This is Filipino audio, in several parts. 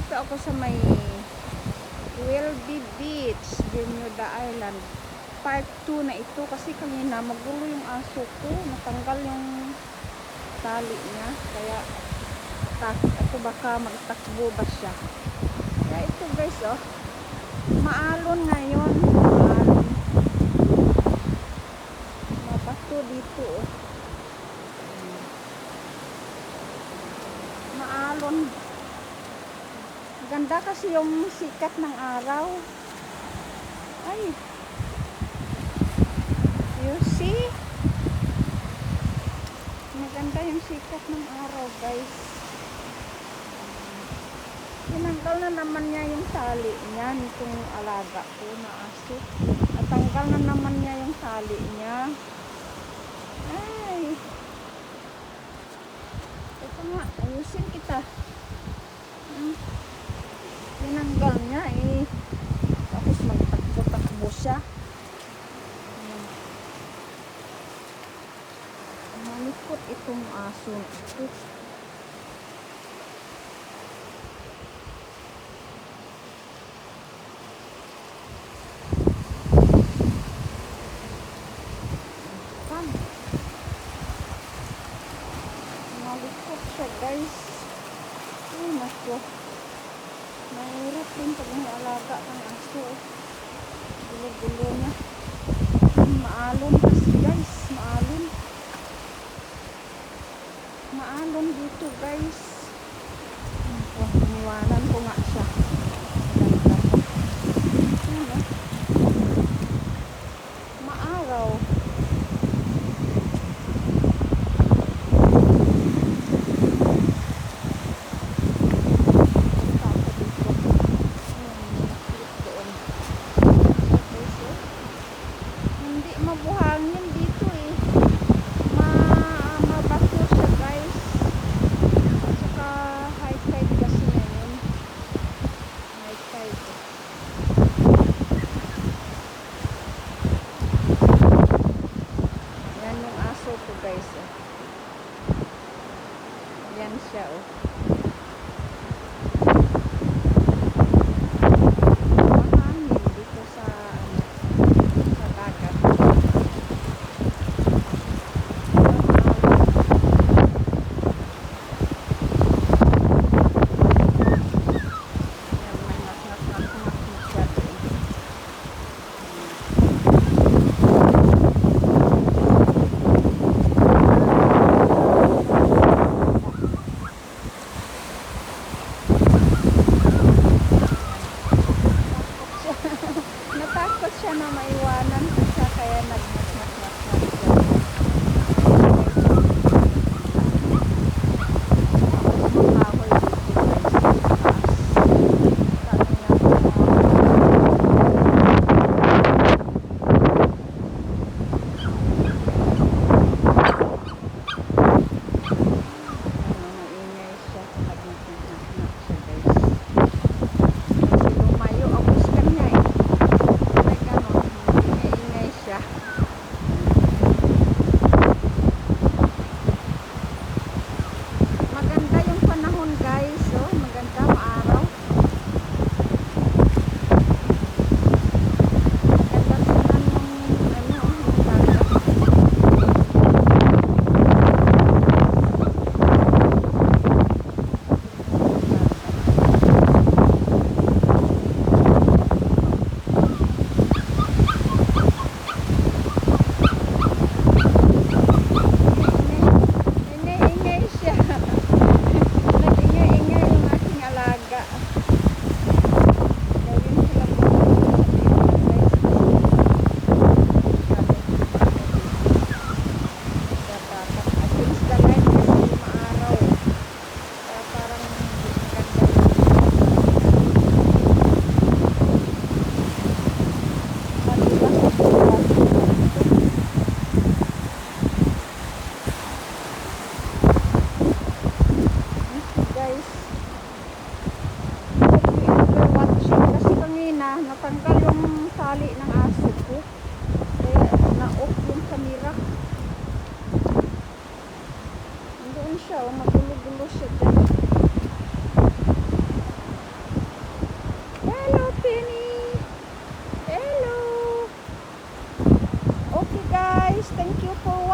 Nandito ako sa may Welby Beach, Bermuda Island. Part 2 na ito kasi kanina magulo yung aso ko. Natanggal yung tali niya. Kaya ako baka magtakbo ba siya. Kaya ito guys, oh. Maalon ngayon. Maalon. Mabato dito, oh. Maalon. Ganda kasi yung sikat ng araw. Ay. You see? Maganda yung sikat ng araw, guys. Tinanggal na naman niya yung tali niya nitong alaga ko na aso. Natanggal na naman niya yung tali niya. Ay. Ito nga, ayusin kita. Tinanggal niya eh. Tapos magtakbo-takbo siya. Malikot itong aso ito. Malikot siya, guys. Ay, nako. Mahirap din pag may alaga ng aso. Gulo-gulo niya. Maalon kasi, guys. Maalon. Maalon dito, guys. Iniwanan ko nga siya. Maaraw. Hindi mabuhangin dito eh. Mabato siya, guys. At saka high tide kasi ngayon. High tide. Yan yung aso ko, guys. Oh. Yan siya, oh. Mahangin dito sa dagat. Natakot siya na maiwanan ko siya kaya nagmas-mas-mas siya. Mahahoy dito, maingay siya. Nagmas-mas-mas siya, guys. Lumayo ako sa kanya eh. Ingay siya. Maganda yung panahon, guys. Oh, maganda, maaraw. Maganda tingnan yung yung dagat. Ingay siya. Nag-ingay-ingay yung aking alaga. Gawin sila po. Against the light kasi maaraw. Kaya parang ganda. Guys, watching kasi kanina natanggal yung tali ng aso ko kaya na-off yung camera. Doon siya, magulo-gulo siya dyan.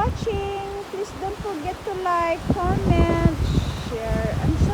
watching. Please don't forget to like, comment, share, and